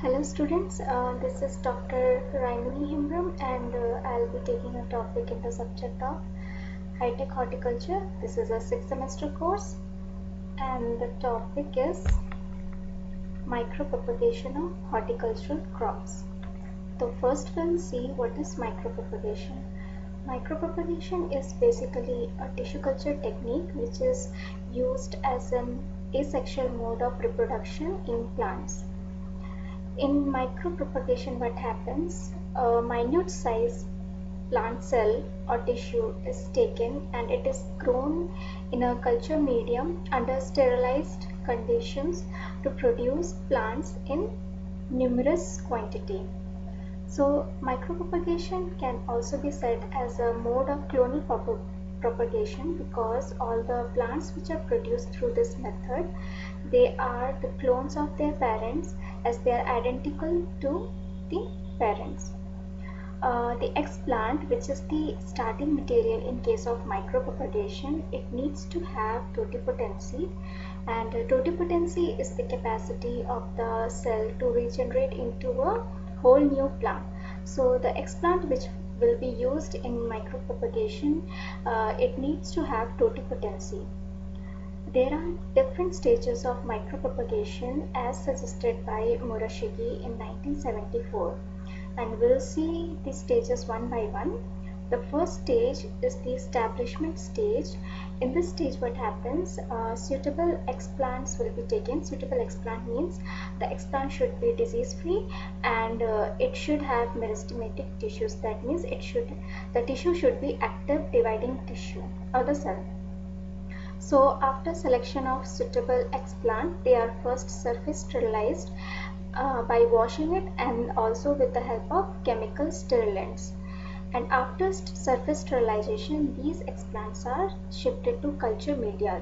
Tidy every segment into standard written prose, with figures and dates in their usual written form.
Hello students, this is Dr. Raimuni Himram and I'll be taking a topic in the subject of high-tech horticulture. This is a 6th semester course and the topic is micropropagation of horticultural crops. So first we'll see what is micropropagation. Micropropagation is basically a tissue culture technique which is used as an asexual mode of reproduction in plants. In micropropagation, what happens? A minute size plant cell or tissue is taken and it is grown in a culture medium under sterilized conditions to produce plants in numerous quantity. So micropropagation can also be said as a mode of clonal propagation because all the plants which are produced through this method, they are the clones of their parents as they are identical to the parents. The explant, which is the starting material in case of micropropagation, it needs to have totipotency, and totipotency is the capacity of the cell to regenerate into a whole new plant. So the explant which will be used in micropropagation, it needs to have totipotency. There are different stages of micropropagation as suggested by Murashige in 1974, and we'll see these stages one by one. The first stage is the establishment stage. In this stage, what happens? Suitable explants will be taken. Suitable explant means the explant should be disease free and it should have meristematic tissues. That means the tissue should be active dividing tissue or the cell. So after selection of suitable explant, they are first surface sterilized by washing it and also with the help of chemical sterilants. And after surface sterilization, these explants are shifted to culture media.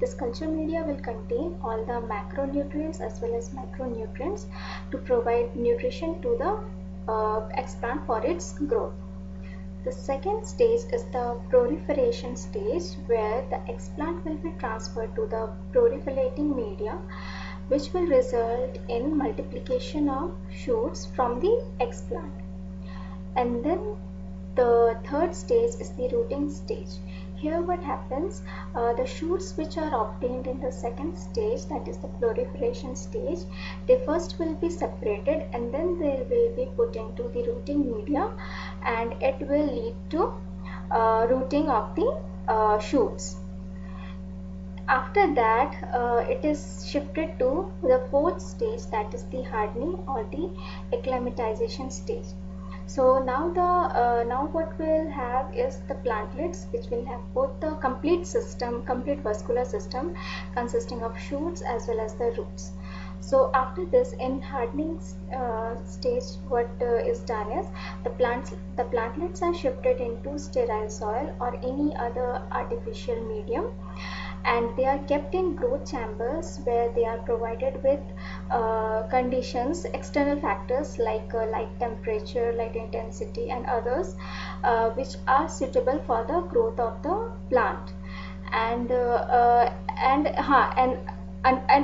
This culture media will contain all the macronutrients as well as micronutrients to provide nutrition to the explant for its growth. The second stage is the proliferation stage, where the explant will be transferred to the proliferating media, which will result in multiplication of shoots from the explant. And then the third stage is the rooting stage. Here what happens, the shoots which are obtained in the second stage, that is the proliferation stage, they first will be separated and then they will be put into the rooting media and it will lead to rooting of the shoots. After that, it is shifted to the fourth stage, that is the hardening or the acclimatization stage. So now what we'll have is the plantlets, which will have both the complete vascular system consisting of shoots as well as the roots. So after this, in hardening stage, what is done is the plantlets are shifted into sterile soil or any other artificial medium, and they are kept in growth chambers where they are provided with conditions, external factors like light temperature, light intensity and others which are suitable for the growth of the plant. And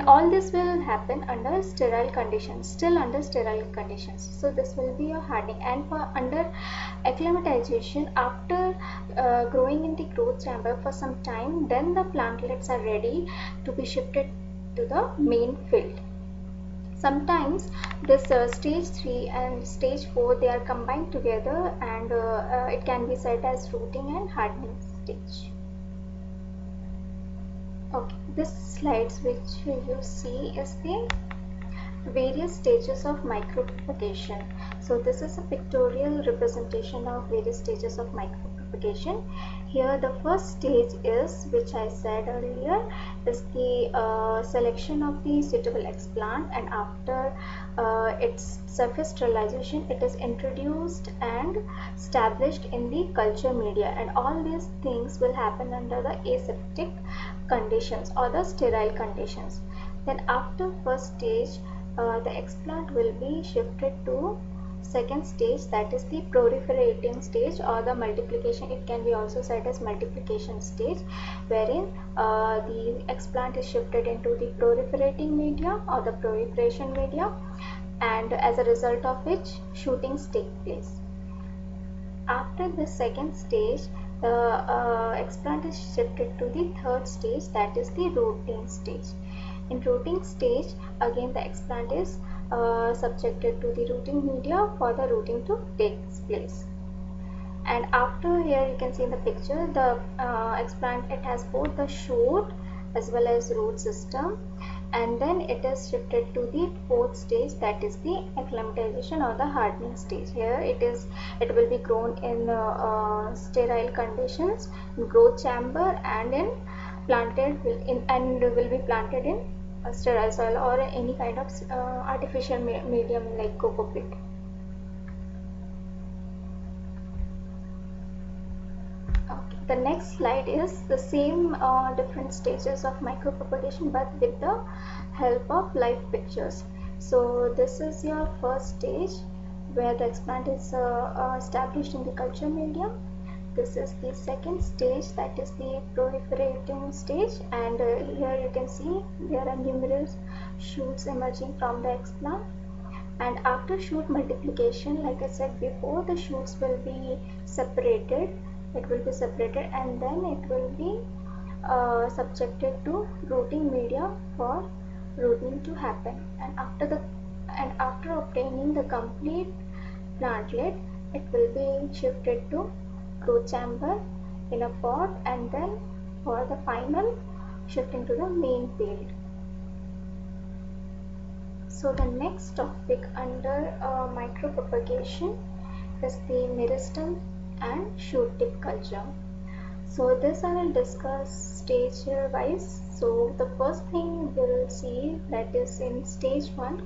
all this will happen under sterile conditions, still under sterile conditions. So this will be a hardening. And for under acclimatization, after growing in the growth chamber for some time, then the plantlets are ready to be shifted to the main field. Sometimes this stage 3 and stage 4, they are combined together and it can be said as rooting and hardening stage. Okay, this slides which you see is the various stages of micropropagation. So this is a pictorial representation of various stages of micropropagation. Here the first stage is, which I said earlier, is the selection of the suitable explant, and after its surface sterilization, it is introduced and established in the culture media, and all these things will happen under the aseptic conditions or the sterile conditions. Then after first stage, the explant will be shifted to second stage, that is the proliferating stage or the multiplication. It can be also said as multiplication stage, wherein the explant is shifted into the proliferating media or the proliferation media. and as a result of which shootings take place. After this second stage, the explant is shifted to the third stage, that is the rooting stage. In rooting stage, again the explant is subjected to the rooting media for the rooting to take place. And after, here you can see in the picture, the explant, it has both the shoot as well as root system, and then it is shifted to the fourth stage, that is the acclimatization or the hardening stage. Here it will be grown in sterile conditions, in growth chamber, and in planted will be planted in sterile soil or any kind of artificial medium like coco peat. Okay. The next slide is the same different stages of micropropagation, but with the help of live pictures. So this is your first stage where the explant is established in the culture medium. This is the second stage, that is the proliferating stage, and here you can see there are numerous shoots emerging from the explant. And after shoot multiplication, like I said before, the shoots will be separated. It will be separated and then it will be subjected to rooting media for rooting to happen. And after obtaining the complete plantlet, it will be shifted to growth chamber in a pot, and then for the final shifting to the main field. So the next topic under micropropagation is the meristem and shoot tip culture. So this I will discuss stage wise. So the first thing we'll see, that is in stage 1,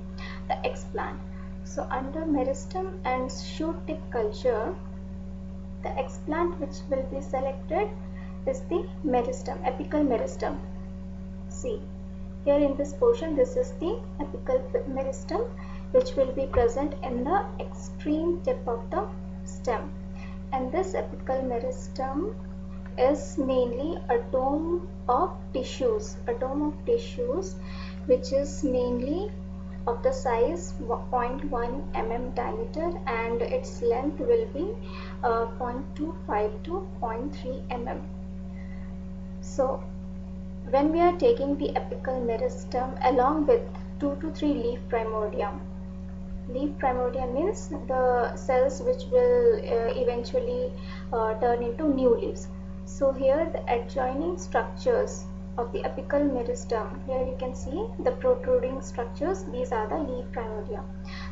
the explant. So under meristem and shoot tip culture, the explant which will be selected is the meristem, apical meristem. See, here in this portion, this is the apical meristem which will be present in the extreme tip of the stem. And this apical meristem is mainly a dome of tissues, which is mainly of the size 0.1 mm diameter, and its length will be 0.25 to 0.3 mm. So when we are taking the apical meristem along with 2 to 3 leaf primordium. Leaf primordia means the cells which will eventually turn into new leaves. So here the adjoining structures of the apical meristem, here you can see the protruding structures, these are the leaf primordia.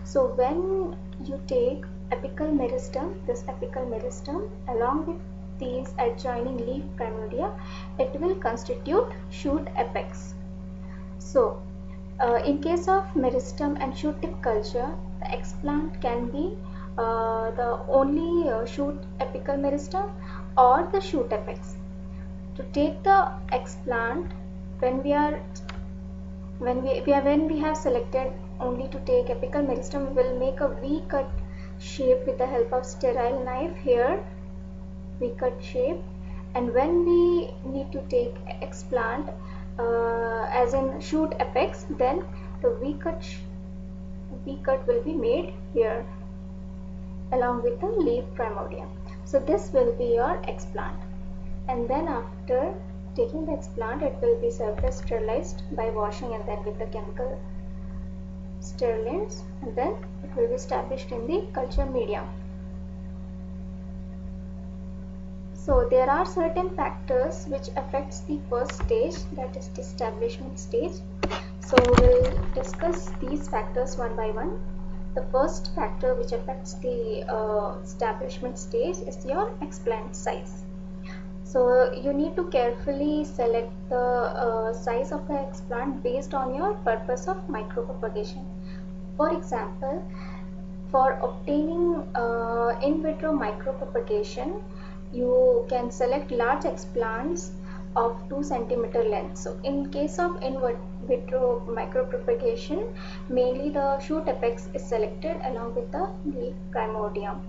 So when you take apical meristem, this apical meristem along with these adjoining leaf primordia, it will constitute shoot apex. So in case of meristem and shoot tip culture, the explant can be the only shoot apical meristem or the shoot apex. To take the explant, when we have selected only to take apical meristem, we will make a V-cut shape with the help of sterile knife. Here, V-cut shape, and when we need to take explant as in shoot apex, then the V-cut will be made here along with the leaf primordium. So this will be your explant, and then after taking the explant, it will be surface sterilized by washing and then with the chemical sterilants, and then it will be established in the culture medium. So there are certain factors which affects the first stage, that is the establishment stage. So we'll discuss these factors one by one. The first factor which affects the establishment stage is your explant size. So you need to carefully select the size of the explant based on your purpose of micropropagation. For example, for obtaining in vitro micropropagation, you can select large explants of 2 cm length. So in case of in vitro micropropagation, mainly the shoot apex is selected along with the leaf primordium.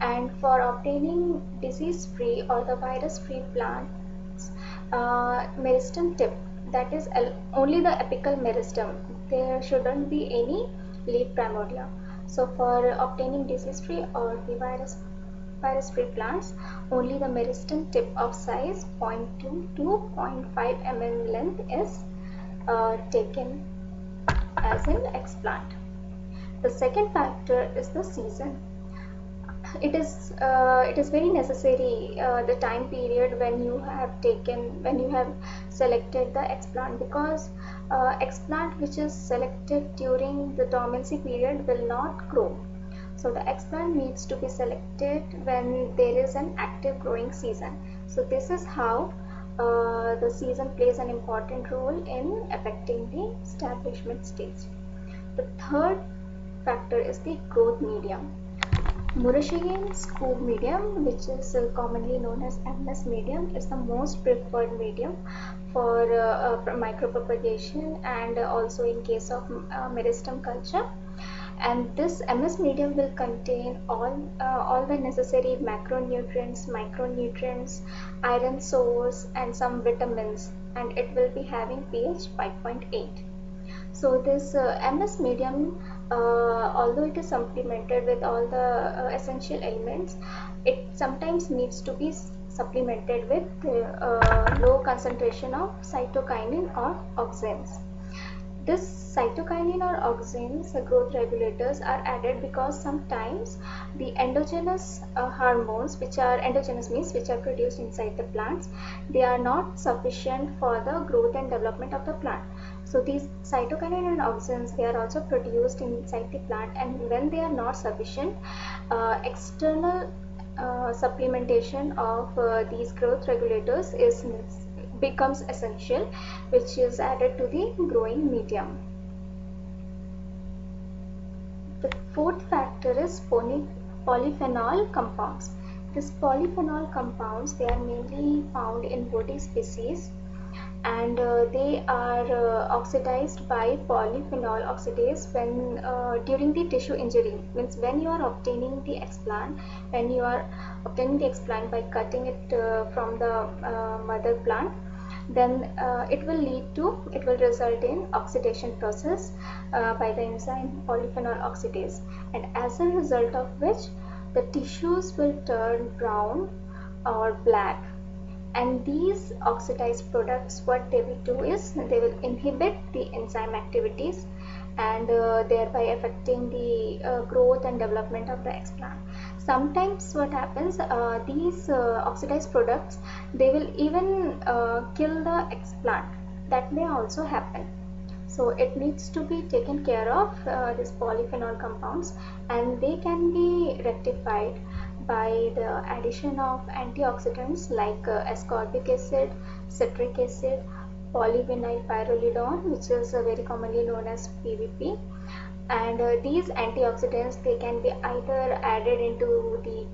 And for obtaining disease-free or the virus-free plants, meristem tip, that is only the apical meristem. There shouldn't be any leaf primordia. So for obtaining disease-free or the virus-free plants, only the meristem tip of size 0.2 to 0.5 mm length is taken as an explant. The second factor is the season. It is very necessary the time period when you have selected the explant, because explant which is selected during the dormancy period will not grow. So the explant needs to be selected when there is an active growing season. So this is how the season plays an important role in affecting the establishment stage. The third factor is the growth medium. Murashige Skog medium, which is commonly known as MS medium, is the most preferred medium for micropropagation, and also in case of meristem culture. And this MS medium will contain all the necessary macronutrients, micronutrients, iron source, and some vitamins, and it will be having pH 5.8. So this MS medium, although it is supplemented with all the essential elements, it sometimes needs to be supplemented with low concentration of cytokinin or auxins. This cytokinin or auxins, growth regulators, are added because sometimes the endogenous hormones, which are endogenous means which are produced inside the plants, they are not sufficient for the growth and development of the plant. So these cytokinin and auxins, they are also produced inside the plant, and when they are not sufficient, external supplementation of these growth regulators becomes essential, which is added to the growing medium. The fourth factor is polyphenol compounds. These polyphenol compounds, they are mainly found in woody species, and they are oxidized by polyphenol oxidase when during the tissue injury. Means when you are obtaining the explant, by cutting it from the mother plant, then it will result in oxidation process by the enzyme polyphenol oxidase, and as a result of which the tissues will turn brown or black. And these oxidized products, what they will do is they will inhibit the enzyme activities, and thereby affecting the growth and development of the explant. Sometimes what happens, these oxidized products, they will even kill the explant. That may also happen. So it needs to be taken care of, these polyphenol compounds, and they can be rectified by the addition of antioxidants like ascorbic acid, citric acid, polyvinyl pyrrolidone, which is very commonly known as PVP. And these antioxidants, they can be either added into the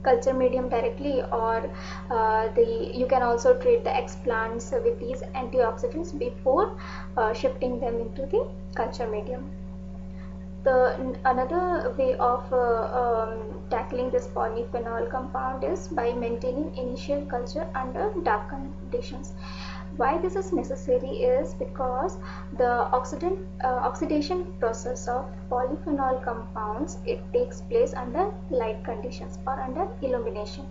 culture medium directly, or you can also treat the explants with these antioxidants before shifting them into the culture medium. Another way of tackling this polyphenol compound is by maintaining initial culture under dark conditions. Why this is necessary is because the oxidation process of polyphenol compounds, it takes place under light conditions or under illumination.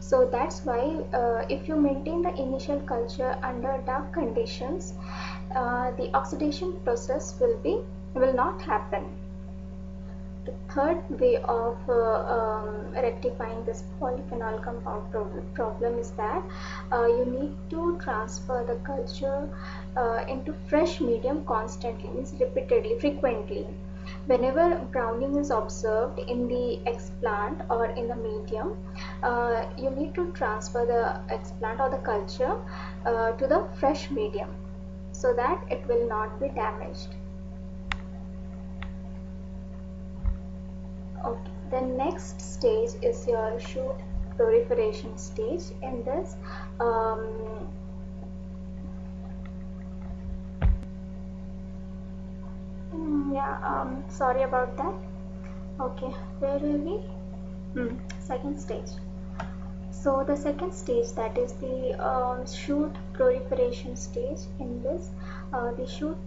So that's why if you maintain the initial culture under dark conditions, the oxidation process will not happen. The third way of rectifying this polyphenol compound problem is that you need to transfer the culture into fresh medium constantly, means repeatedly, frequently. Whenever browning is observed in the explant or in the medium, you need to transfer the explant or the culture to the fresh medium so that it will not be damaged. Okay, the next stage is your shoot proliferation stage. In this, sorry about that. Okay, where will we? Second stage. So the second stage, that is the shoot proliferation stage. In this, the shoot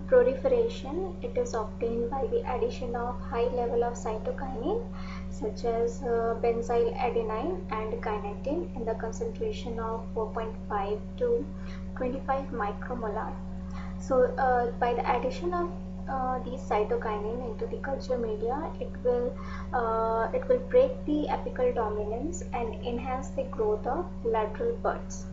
Proliferation, it is obtained by the addition of high level of cytokinin such as benzyl adenine and kinetin in the concentration of 4.5 to 25 micromolar. So by the addition of these cytokinin into the culture media, it will break the apical dominance and enhance the growth of lateral buds.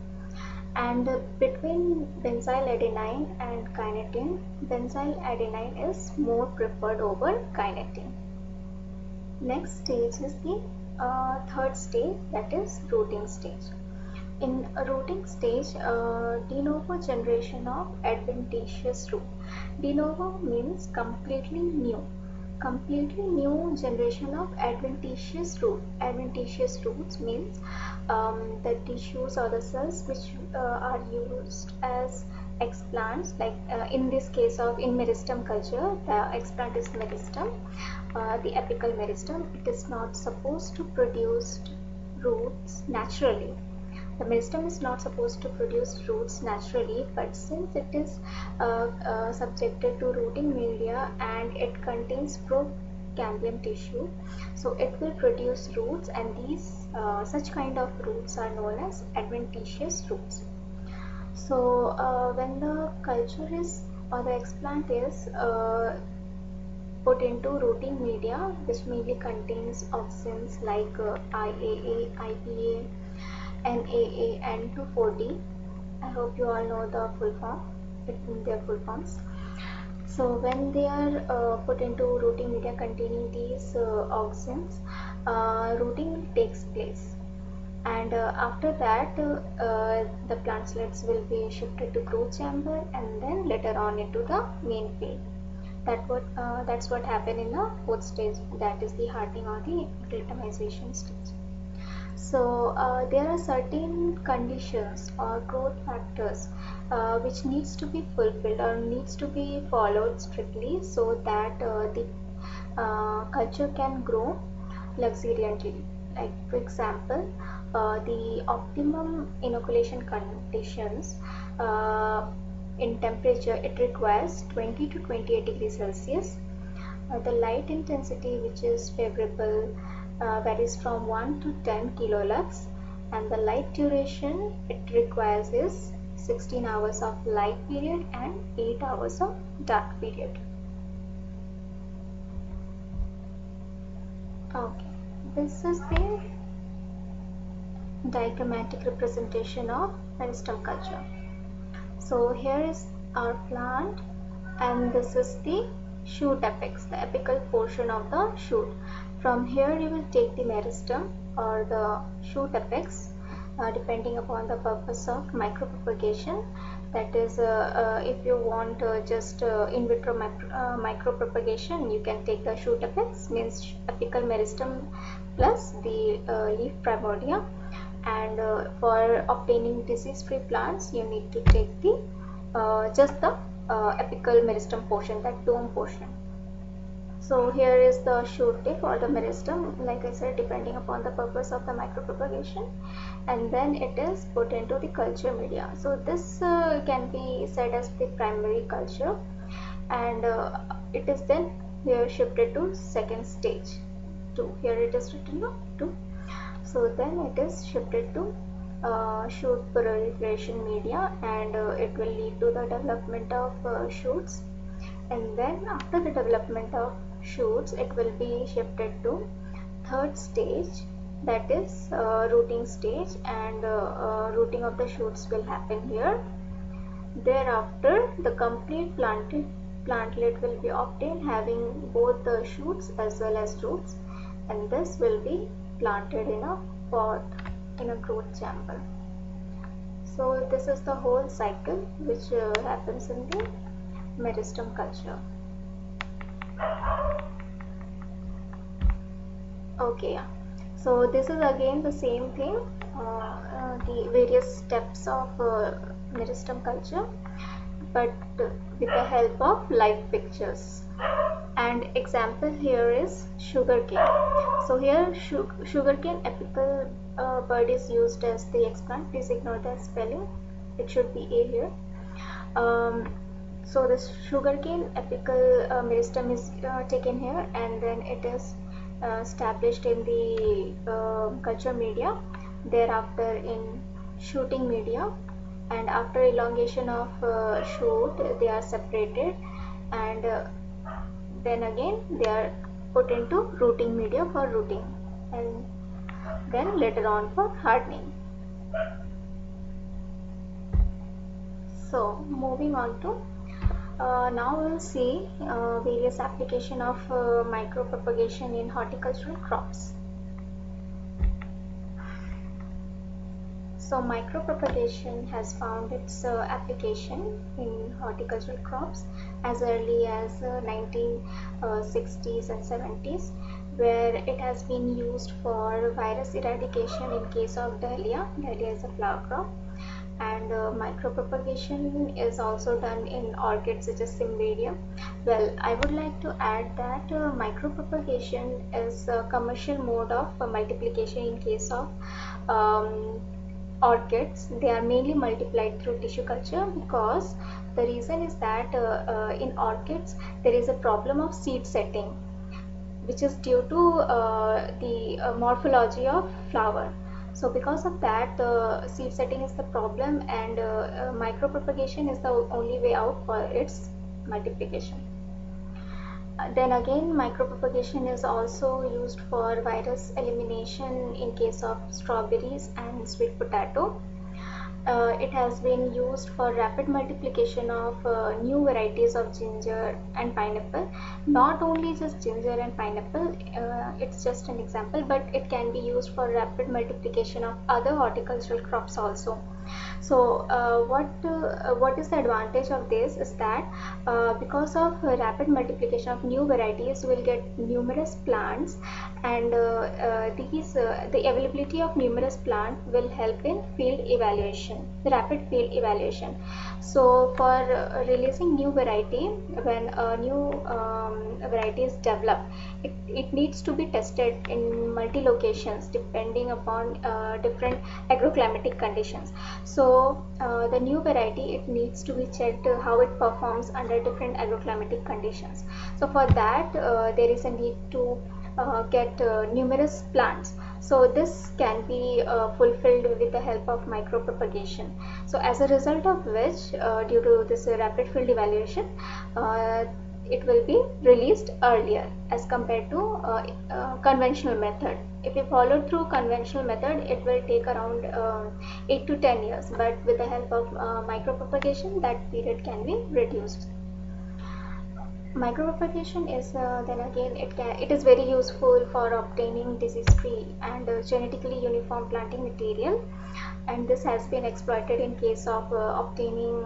And between benzyl adenine and kinetin, benzyl adenine is more preferred over kinetin. Next stage is the third stage, that is rooting stage. In a rooting stage, de novo generation of adventitious root. De novo means completely new. Completely new generation of adventitious root. Adventitious roots means the tissues or the cells which are used as explants, like in this case of in meristem culture, the explant is meristem, the apical meristem. It is not supposed to produce roots naturally. The meristem is not supposed to produce roots naturally, but since it is subjected to rooting media and it contains procambium tissue, so it will produce roots, and these such kind of roots are known as adventitious roots. So when the culture is or the explant is put into rooting media, which mainly contains auxins like IAA, IPA, NAA, and 2,4-D. I hope you all know the full form, their full forms. So when they are put into rooting media containing these auxins, rooting takes place. And after that, the plantslets will be shifted to growth chamber and then later on into the main field. That's what happened in the fourth stage, that is the hardening or the glutamization stage. So there are certain conditions or growth factors which needs to be fulfilled or needs to be followed strictly so that the culture can grow luxuriantly. Like for example, the optimum inoculation conditions in temperature, it requires 20 to 28 degrees Celsius. The light intensity which is favorable varies from 1 to 10 kilolux, and the light duration it requires is 16 hours of light period and 8 hours of dark period. Okay, this is the diagrammatic representation of meristem culture. So here is our plant, and this is the shoot apex, the apical portion of the shoot. From here you will take the meristem or the shoot apex depending upon the purpose of micropropagation. That is, if you want just in vitro micropropagation, you can take the shoot apex, means apical meristem plus the leaf primordia. And for obtaining disease-free plants, you need to take the just the apical meristem portion, that dome portion. So here is the shoot tip or the meristem, like I said, depending upon the purpose of the micropropagation, and then it is put into the culture media. So this can be said as the primary culture, and it is then here shifted to second stage 2. Here it is written 2. So then it is shifted to shoot proliferation media, and it will lead to the development of shoots. And then after the development of shoots, it will be shifted to third stage, that is rooting stage, and rooting of the shoots will happen here. Thereafter, the complete plantlet will be obtained having both the shoots as well as roots, and this will be planted in a pot in a growth chamber. So this is the whole cycle which happens in the meristem culture. Okay, so this is again the same thing, the various steps of meristem culture, but with the help of live pictures. And example here is sugarcane. So here sugarcane apical bud is used as the explant. Please ignore the spelling, it should be A here. So this sugarcane apical meristem is taken here, and then it is established in the culture media, thereafter in shooting media, and after elongation of shoot they are separated, and then again they are put into rooting media for rooting, and then later on for hardening. So moving on to now we'll see various application of micropropagation in horticultural crops. So micropropagation has found its application in horticultural crops as early as 1960s and 70s, where it has been used for virus eradication in case of dahlia. Dahlia is a flower crop, and micropropagation is also done in orchids such as cymbidium. Well, I would like to add that micropropagation is a commercial mode of multiplication in case of orchids. They are mainly multiplied through tissue culture, because the reason is that in orchids there is a problem of seed setting, which is due to the morphology of flower. So because of that, the seed setting is the problem, and micropropagation is the only way out for its multiplication. Then again, micropropagation is also used for virus elimination in case of strawberries and sweet potato. It has been used for rapid multiplication of new varieties of ginger and pineapple. Not only just ginger and pineapple, it's just an example, but it can be used for rapid multiplication of other horticultural crops also. So what is the advantage of this is that because of rapid multiplication of new varieties, we will get numerous plants, and the availability of numerous plants will help in field evaluation, rapid field evaluation. So for releasing new variety, when a new variety is developed, it needs to be tested in multi locations depending upon different agroclimatic conditions. So the new variety, it needs to be checked how it performs under different agroclimatic conditions. So for that there is a need to get numerous plants. So this can be fulfilled with the help of micropropagation. So as a result of which, due to this rapid field evaluation, it will be released earlier as compared to conventional method. If we follow through conventional method, it will take around 8 to 10 years, but with the help of micropropagation, that period can be reduced. Micropropagation is then again it is very useful for obtaining disease-free and genetically uniform planting material, and this has been exploited in case of obtaining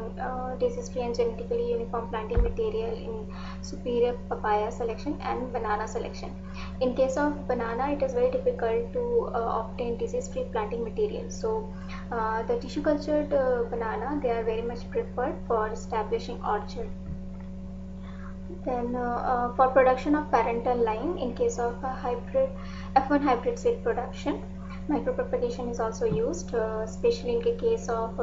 disease-free and genetically uniform planting material in superior papaya selection and banana selection. In case of banana, it is very difficult to obtain disease-free planting material. So the tissue cultured banana, they are very much preferred for establishing orchard. Then for production of parental line, in case of hybrid F1 hybrid seed production, micropropagation is also used, especially in the case of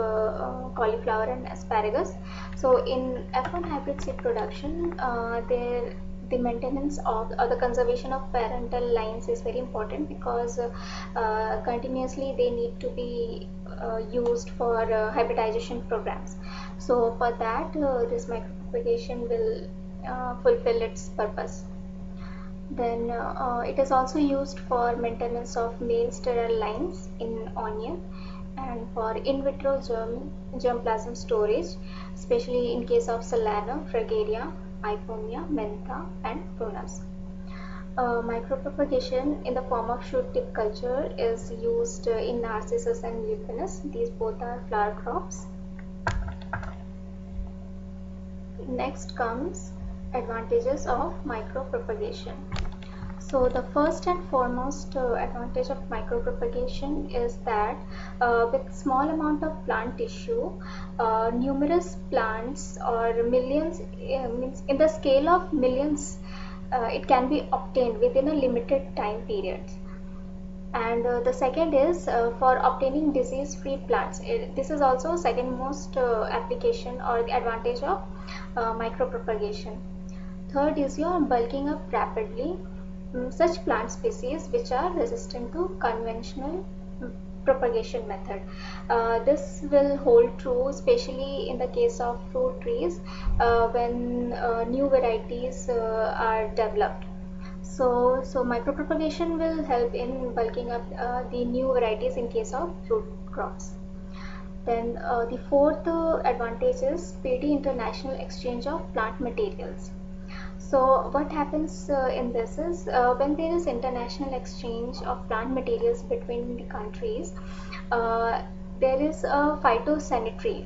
cauliflower and asparagus. So in F1 hybrid seed production, the maintenance of or the conservation of parental lines is very important, because continuously they need to be used for hybridization programs. So for that, this micropropagation will fulfill its purpose. Then it is also used for maintenance of male sterile lines in onion, and for in vitro germplasm storage, especially in case of Solanum, Fragaria, Ipomoea, Mentha, and Prunus. Micropropagation in the form of shoot tip culture is used in Narcissus and Lupinus. These both are flower crops. Next comes advantages of micropropagation. So the first and foremost advantage of micropropagation is that with small amount of plant tissue, numerous plants or millions, means in the scale of millions, it can be obtained within a limited time period. And the second is for obtaining disease-free plants. This is also second most application or advantage of micropropagation. Third is your bulking up rapidly. Such plant species which are resistant to conventional propagation method. This will hold true especially in the case of fruit trees when new varieties are developed. So micropropagation will help in bulking up the new varieties in case of fruit crops. Then the fourth advantage is speedy international exchange of plant materials. So what happens in this is when there is international exchange of plant materials between the countries, uh, there is a phytosanitary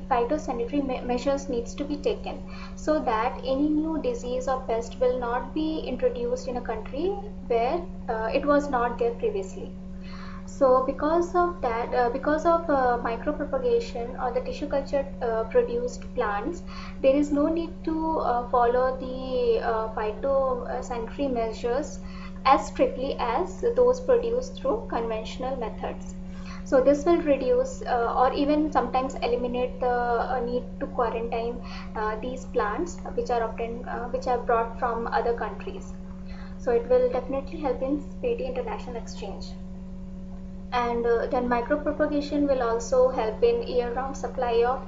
measures needs to be taken so that any new disease or pest will not be introduced in a country where it was not there previously. So because of that, because of micropropagation or the tissue culture produced plants, there is no need to follow the phytosanitary measures as strictly as those produced through conventional methods. So this will reduce or even sometimes eliminate the need to quarantine these plants which are brought from other countries. So it will definitely help in speedy international exchange. And then micropropagation will also help in year-round supply of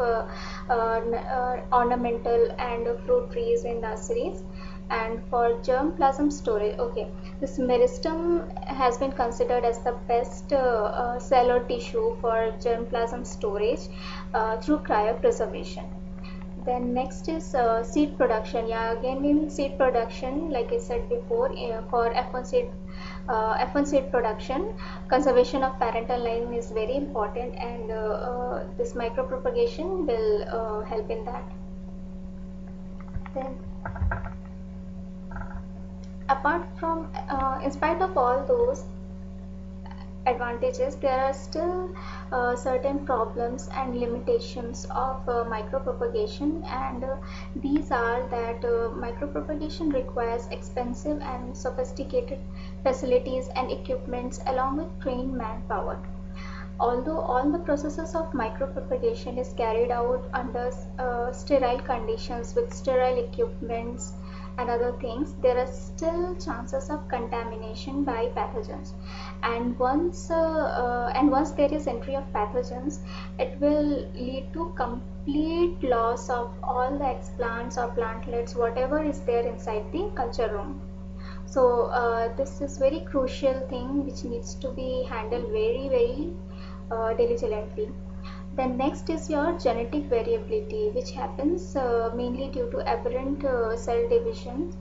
ornamental and fruit trees in nurseries. And for germplasm storage, okay, this meristem has been considered as the best cell or tissue for germplasm storage through cryopreservation. Then next is seed production. Yeah, again in seed production, like I said before, for F1 seed production, conservation of parental line is very important, and this micropropagation will help in that. Then, apart from, in spite of all those advantages, there are still certain problems and limitations of micropropagation, and these are that micropropagation requires expensive and sophisticated facilities and equipments along with trained manpower. Although all the processes of micropropagation is carried out under sterile conditions with sterile equipments and other things, there are still chances of contamination by pathogens. And once there is entry of pathogens, it will lead to complete loss of all the explants or plantlets, whatever is there inside the culture room. So this is very crucial thing which needs to be handled very diligently. Then next is your genetic variability, which happens mainly due to aberrant cell division,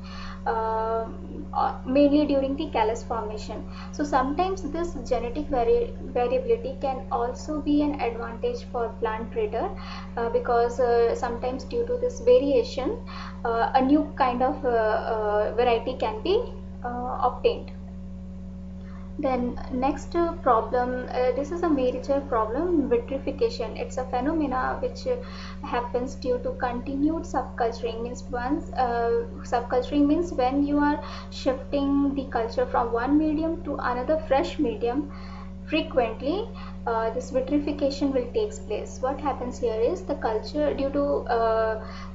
mainly during the callus formation. So sometimes this genetic variability can also be an advantage for plant breeder because sometimes due to this variation, a new kind of variety can be obtained. Then next problem, this is a major problem, vitrification. It's a phenomena which happens due to continued subculturing. Means once subculturing means when you are shifting the culture from one medium to another fresh medium frequently, this vitrification will take place. What happens here is the culture, due to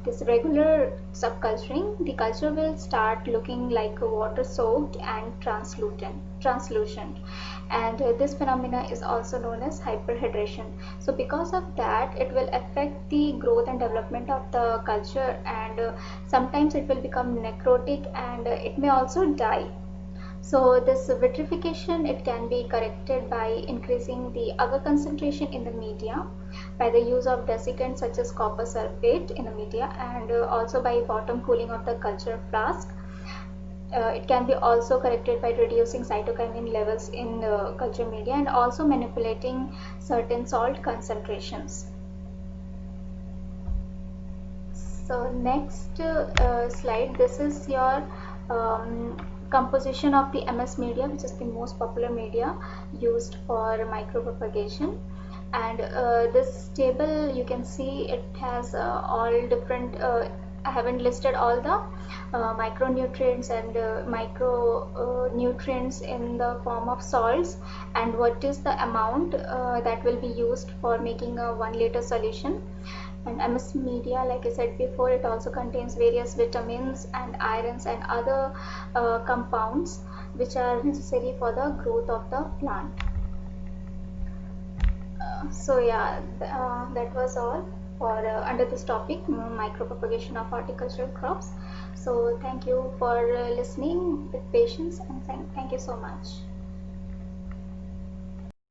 this regular subculturing, the culture will start looking like a water soaked and translucent, and this phenomena is also known as hyperhydration. So because of that, it will affect the growth and development of the culture, and sometimes it will become necrotic, and it may also die. So this vitrification, it can be corrected by increasing the agar concentration in the media by the use of desiccants such as copper sulfate in the media, and also by bottom cooling of the culture flask. It can be also corrected by reducing cytokinin levels in the culture media and also manipulating certain salt concentrations. So next slide, this is your composition of the MS media, which is the most popular media used for micropropagation. And this table, you can see it has all different, I haven't listed all the micronutrients and micronutrients in the form of salts, and what is the amount that will be used for making a 1 liter solution. And MS media, like I said before, it also contains various vitamins and irons and other compounds which are necessary for the growth of the plant. So yeah, that was all for under this topic, micropropagation of horticultural crops. So thank you for listening with patience, and thank you so much.